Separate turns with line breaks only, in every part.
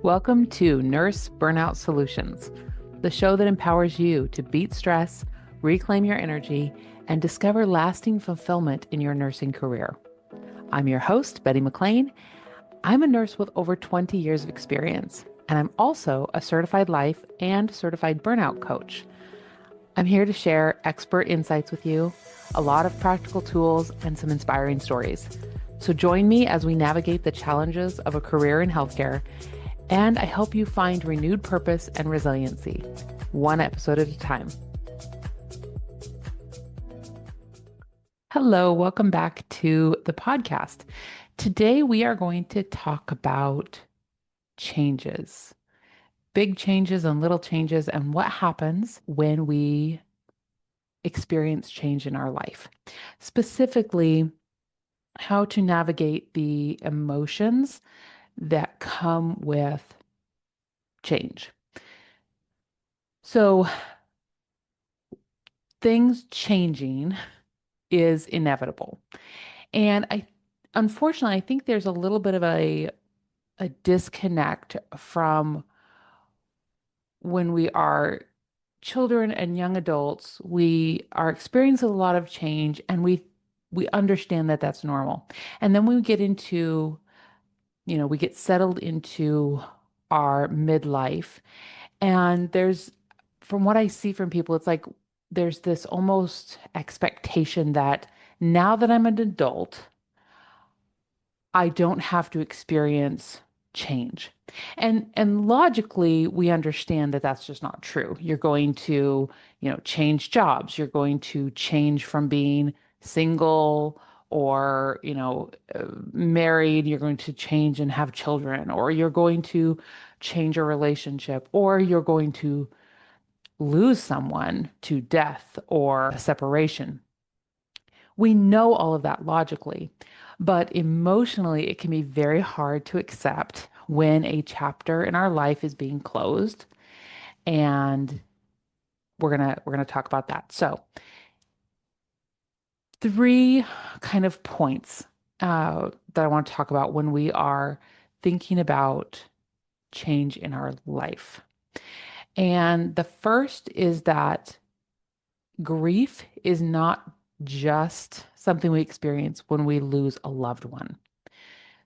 Welcome to Nurse Burnout Solutions, the show that empowers you to beat stress, reclaim your energy, and discover lasting fulfillment in your nursing career. I'm your host, Betty McLean. I'm a nurse with over 20 years of experience, and I'm also a certified life and certified burnout coach. I'm here to share expert insights with you, a lot of practical tools, and some inspiring stories. So join me as we navigate the challenges of a career in healthcare, and I help you find renewed purpose and resiliency, one episode at a time. Hello, welcome back to the podcast. Today we are going to talk about changes, big changes and little changes, and what happens when we experience change in our life. Specifically, how to navigate the emotions that come with change. So, things changing is inevitable. And unfortunately, I think there's a little bit of a disconnect from when we are children and young adults. We are experiencing a lot of change, and we understand that that's normal. And then we get into, we get settled into our midlife, and from what I see from people, it's like there's this almost expectation that now that I'm an adult, I don't have to experience change. And logically, we understand that that's just not true. You're going to, change jobs. You're going to change from being single or, married. You're going to change and have children, or you're going to change a relationship, or you're going to lose someone to death or separation. We know all of that logically, but emotionally, it can be very hard to accept when a chapter in our life is being closed. And we're gonna talk about that. So, three kind of points that I want to talk about when we are thinking about change in our life. And the first is that grief is not just something we experience when we lose a loved one.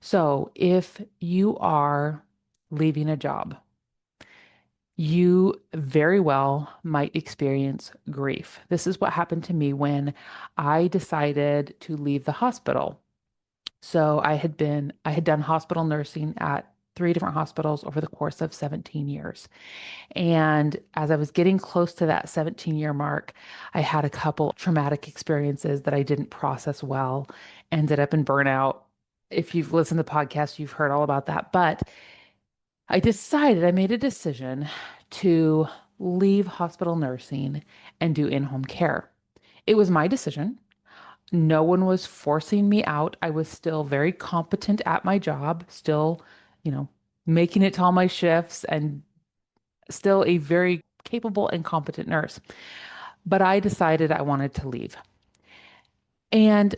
So if you are leaving a job, you very well might experience grief. This is what happened to me when I decided to leave the hospital. So I had done hospital nursing at three different hospitals over the course of 17 years. And as I was getting close to that 17-year mark, I had a couple traumatic experiences that I didn't process well, ended up in burnout. If you've listened to the podcast, you've heard all about that. But I made a decision to leave hospital nursing and do in-home care. It was my decision. No one was forcing me out. I was still very competent at my job, still, you know, making it to all my shifts and still a very capable and competent nurse. But I decided I wanted to leave. And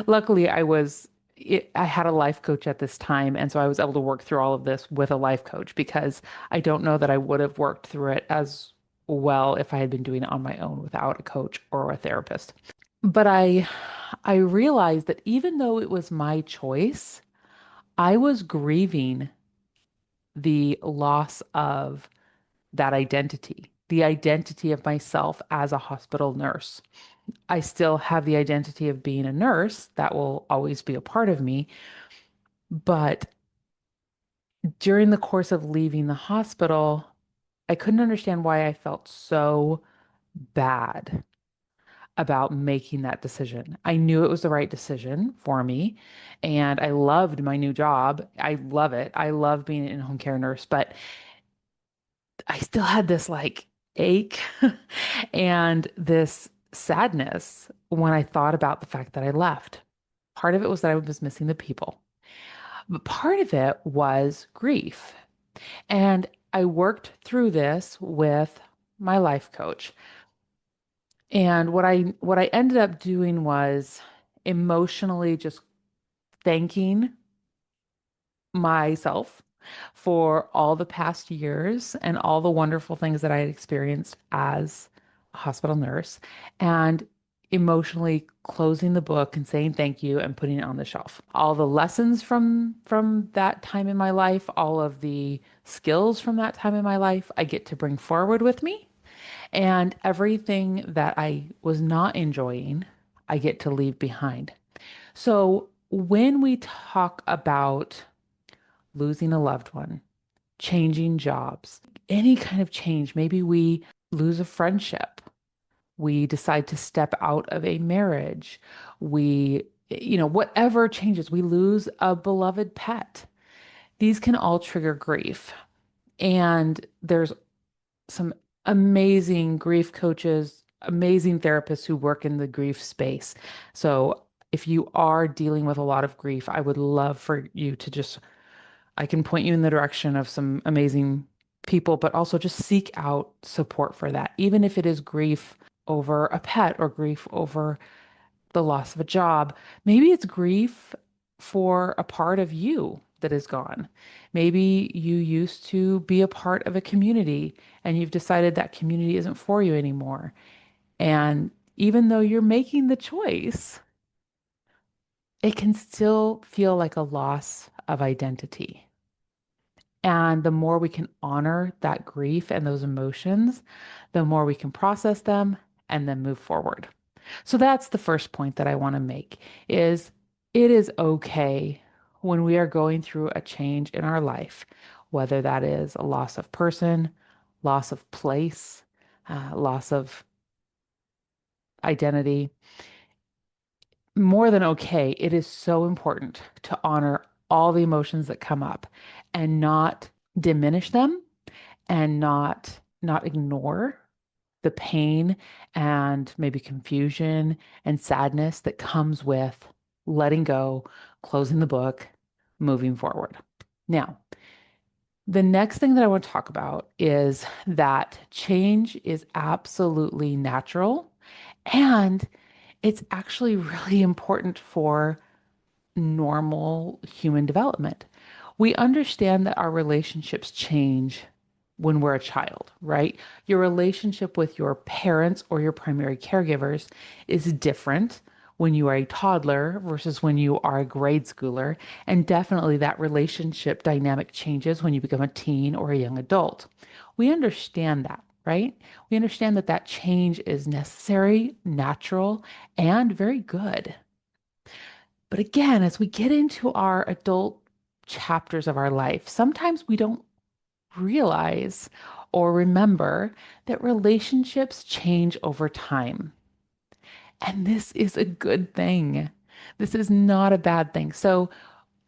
luckily, I had a life coach at this time. And so I was able to work through all of this with a life coach, because I don't know that I would have worked through it as well if I had been doing it on my own without a coach or a therapist. But I realized that even though it was my choice, I was grieving the loss of that identity, the identity of myself as a hospital nurse. I still have the identity of being a nurse. That will always be a part of me. But during the course of leaving the hospital, I couldn't understand why I felt so bad about making that decision. I knew it was the right decision for me, and I loved my new job. I love it. I love being an in-home care nurse, but I still had this like ache and this sadness when I thought about the fact that I left. Part of it was that I was missing the people, but part of it was grief. And I worked through this with my life coach. And what I ended up doing was emotionally just thanking myself for all the past years and all the wonderful things that I had experienced as a hospital nurse and emotionally closing the book and saying thank you and putting it on the shelf. All the lessons from that time in my life, all of the skills from that time in my life, I get to bring forward with me. And everything that I was not enjoying, I get to leave behind. So when we talk about losing a loved one, changing jobs, any kind of change. Maybe we lose a friendship. We decide to step out of a marriage. Whatever changes, we lose a beloved pet. These can all trigger grief. And there's some amazing grief coaches, amazing therapists who work in the grief space. So if you are dealing with a lot of grief, I would love for you to just I can point you in the direction of some amazing people, but also just seek out support for that, even if it is grief over a pet or grief over the loss of a job. Maybe it's grief for a part of you that is gone. Maybe you used to be a part of a community and you've decided that community isn't for you anymore. And even though you're making the choice, it can still feel like a loss of identity. And the more we can honor that grief and those emotions, the more we can process them and then move forward. So that's the first point that I want to make is it is okay when we are going through a change in our life, whether that is a loss of person, loss of place, loss of identity. More than okay, it is so important to honor all the emotions that come up and not diminish them and not ignore the pain and maybe confusion and sadness that comes with letting go, closing the book, moving forward. Now, the next thing that I want to talk about is that change is absolutely natural and it's actually really important for normal human development. We understand that our relationships change when we're a child, right? Your relationship with your parents or your primary caregivers is different when you are a toddler versus when you are a grade schooler. And definitely that relationship dynamic changes when you become a teen or a young adult. We understand that, right? We understand that that change is necessary, natural, and very good. But again, as we get into our adult chapters of our life, sometimes we don't realize or remember that relationships change over time. And this is a good thing. This is not a bad thing. So,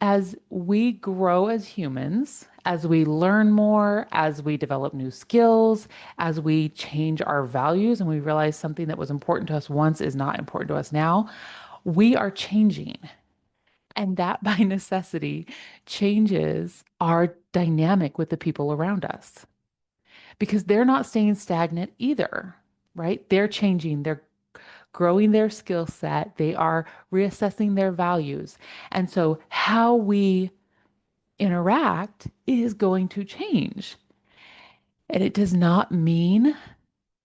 as we grow as humans, as we learn more, as we develop new skills, as we change our values and we realize something that was important to us once is not important to us now, we are changing. And that by necessity changes our dynamic with the people around us because they're not staying stagnant either, right? They're changing, they're growing their skill set, they are reassessing their values. And so how we interact is going to change. And it does not mean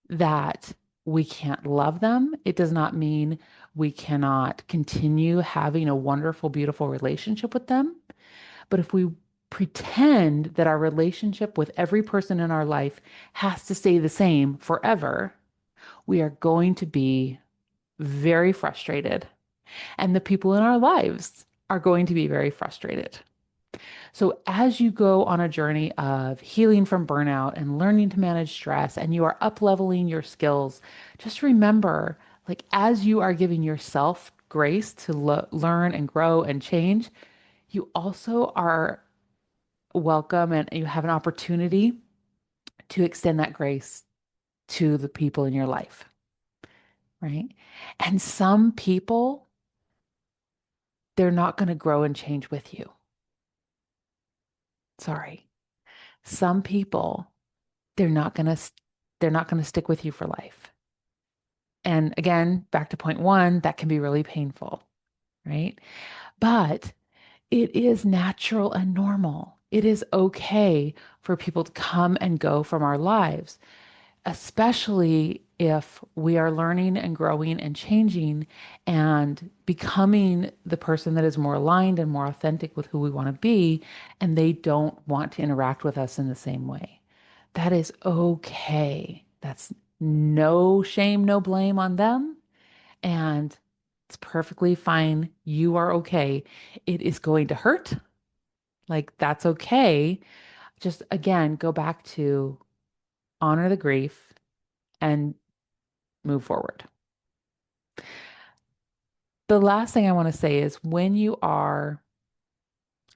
that we can't love them. It does not mean we cannot continue having a wonderful, beautiful relationship with them. But if we pretend that our relationship with every person in our life has to stay the same forever, we are going to be very frustrated. And the people in our lives are going to be very frustrated. So, as you go on a journey of healing from burnout and learning to manage stress, and you are up leveling your skills, just remember like, as you are giving yourself grace to learn and grow and change, you also are welcome and you have an opportunity to extend that grace to the people in your life, right? And some people, they're not going to grow and change with you. Sorry. Some people, they're not going to they're not going to stick with you for life. And again, back to point one, that can be really painful, right? But it is natural and normal. It is okay for people to come and go from our lives, especially if we are learning and growing and changing and becoming the person that is more aligned and more authentic with who we want to be, and they don't want to interact with us in the same way. That is okay. That's no shame, no blame on them. And it's perfectly fine. You are okay. It is going to hurt. Like, that's okay. Just again, go back to honor the grief and move forward. The last thing I want to say is when you are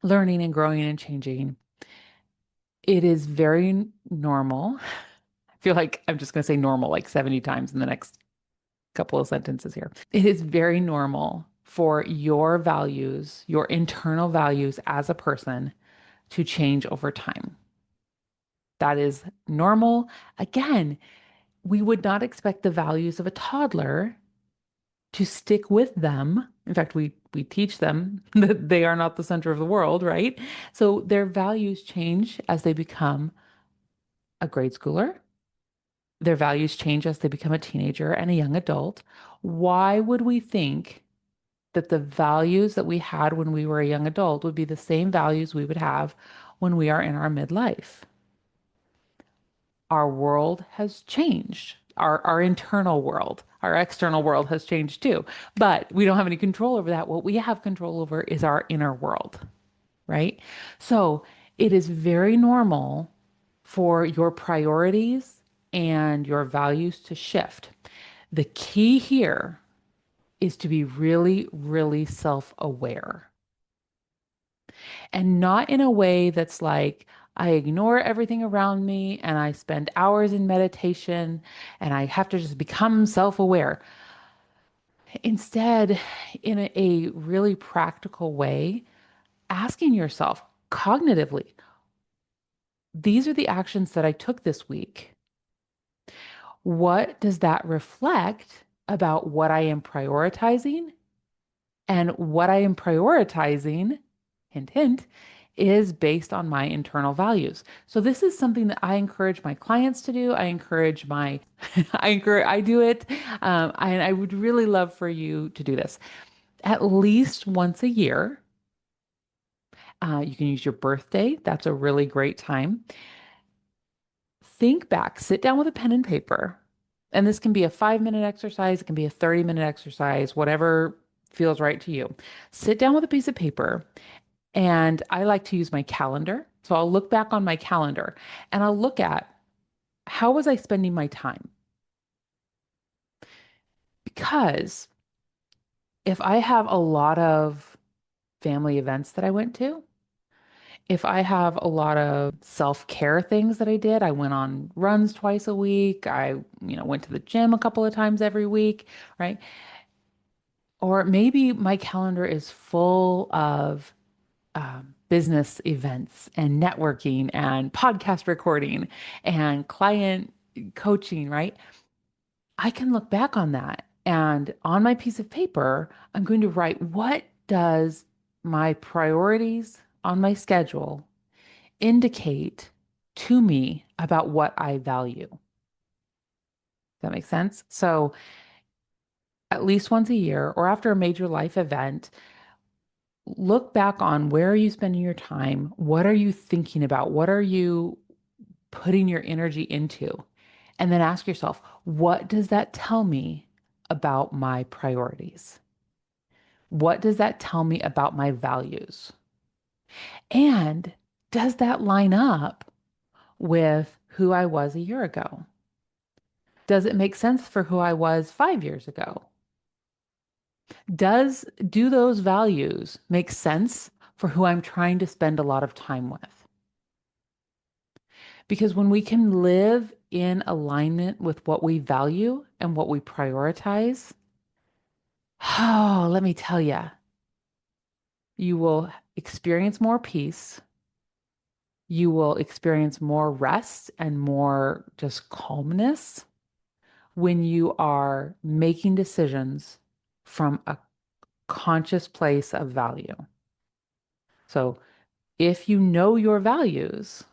learning and growing and changing, it is very normal. I feel like I'm just going to say normal like 70 times in the next couple of sentences here. It is very normal for your values, your internal values as a person to change over time. That is normal. Again, we would not expect the values of a toddler to stick with them. In fact, we teach them that they are not the center of the world, right? So their values change as they become a grade schooler. Their values change as they become a teenager and a young adult. Why would we think that the values that we had when we were a young adult would be the same values we would have when we are in our midlife? Our world has changed. Our internal world, our external world has changed too. But we don't have any control over that. What we have control over is our inner world, right? So it is very normal for your priorities and your values to shift. The key here is to be really, really self-aware and not in a way that's like, I ignore everything around me and I spend hours in meditation and I have to just become self-aware. Instead, in a really practical way, asking yourself cognitively, these are the actions that I took this week. What does that reflect about what I am prioritizing? And what I am prioritizing, hint, hint, is based on my internal values. So this is something that I encourage my clients to do. I encourage my, I do it. And I would really love for you to do this at least once a year. You can use your birthday. That's a really great time. Think back, sit down with a pen and paper. And this can be a 5 minute exercise, it can be a 30-minute exercise, whatever feels right to you. Sit down with a piece of paper, and I like to use my calendar. So I'll look back on my calendar and I'll look at how was I spending my time? Because if I have a lot of family events that I went to, if I have a lot of self-care things that I did, I went on runs twice a week. Went to the gym a couple of times every week, right? Or maybe my calendar is full of business events and networking and podcast recording and client coaching, right? I can look back on that and on my piece of paper, I'm going to write what does my priorities on my schedule indicate to me about what I value. Does that make sense? So at least once a year or after a major life event, look back on where are you spending your time? What are you thinking about? What are you putting your energy into? And then ask yourself, what does that tell me about my priorities? What does that tell me about my values? And does that line up with who I was a year ago? Does it make sense for who I was 5 years ago? Do those values make sense for who I'm trying to spend a lot of time with? Because when we can live in alignment with what we value and what we prioritize, oh, let me tell you, you will experience more peace. You will experience more rest and more just calmness when you are making decisions from a conscious place of value. So If you know your values,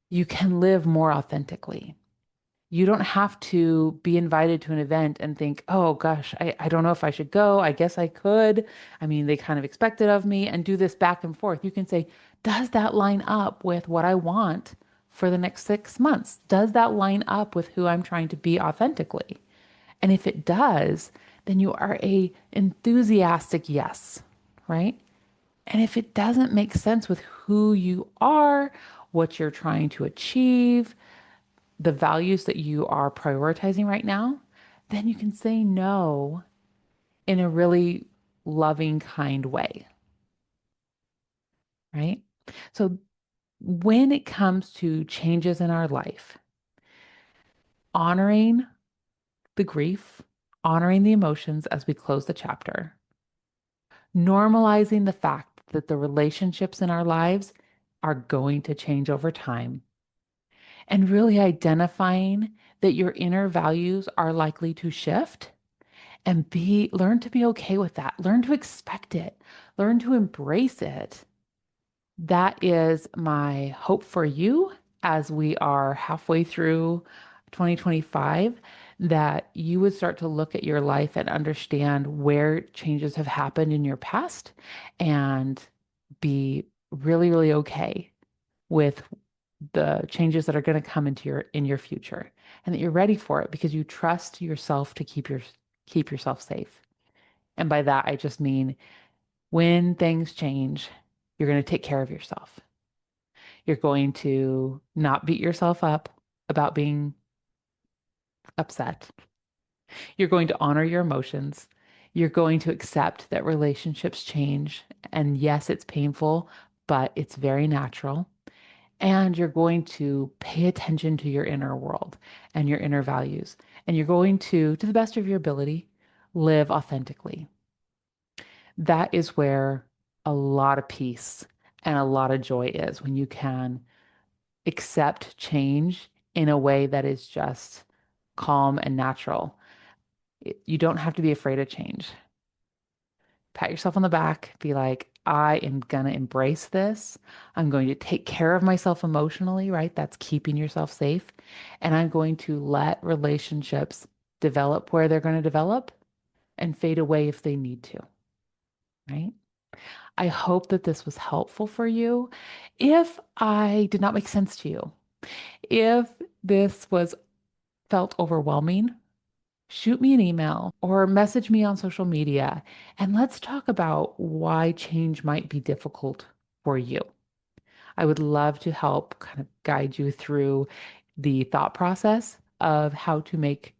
you can live more authentically. You don't have to be invited to an event and think, oh gosh, I don't know if I should go. I guess I could. I mean, they kind of expect it of me and do this back and forth. You can say, does that line up with what I want for the next 6 months? Does that line up with who I'm trying to be authentically? And if it does, then you are a enthusiastic yes, right? And if it doesn't make sense with who you are, what you're trying to achieve, the values that you are prioritizing right now, then you can say no in a really loving, kind way, right? So when it comes to changes in our life, honoring the grief, honoring the emotions as we close the chapter, normalizing the fact that the relationships in our lives are going to change over time, and really identifying that your inner values are likely to shift and learn to be okay with that. Learn to expect it. Learn to embrace it. That is my hope for you as we are halfway through 2025, that you would start to look at your life and understand where changes have happened in your past and be really, really okay with the changes that are going to come into your future, and that you're ready for it because you trust yourself to keep yourself safe. And by that, I just mean when things change, you're going to take care of yourself. You're going to not beat yourself up about being upset. You're going to honor your emotions. You're going to accept that relationships change. And yes, it's painful, but it's very natural. And you're going to pay attention to your inner world and your inner values. And you're going to the best of your ability, live authentically. That is where a lot of peace and a lot of joy is, when you can accept change in a way that is just calm and natural. You don't have to be afraid of change. Pat yourself on the back, be like, I am going to embrace this. I'm going to take care of myself emotionally, right? That's keeping yourself safe. And I'm going to let relationships develop where they're going to develop and fade away if they need to, right? I hope that this was helpful for you. If I did not make sense to you, if this was felt overwhelming, shoot me an email or message me on social media, and let's talk about why change might be difficult for you. I would love to help kind of guide you through the thought process of how to make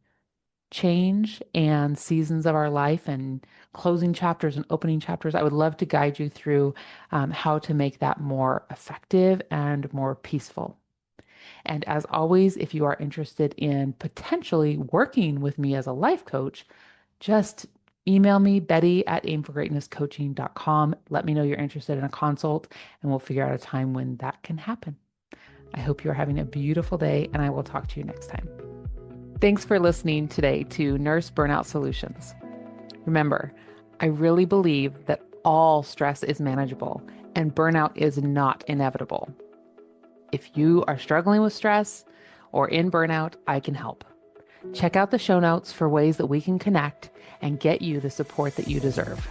change and seasons of our life and closing chapters and opening chapters. I would love to guide you through how to make that more effective and more peaceful. And as always, if you are interested in potentially working with me as a life coach, just email me, Betty at aimforgreatnesscoaching.com. Let me know you're interested in a consult, and we'll figure out a time when that can happen. I hope you're having a beautiful day, and I will talk to you next time. Thanks for listening today to Nurse Burnout Solutions. Remember, I really believe that all stress is manageable and burnout is not inevitable. If you are struggling with stress or in burnout, I can help. Check out the show notes for ways that we can connect and get you the support that you deserve.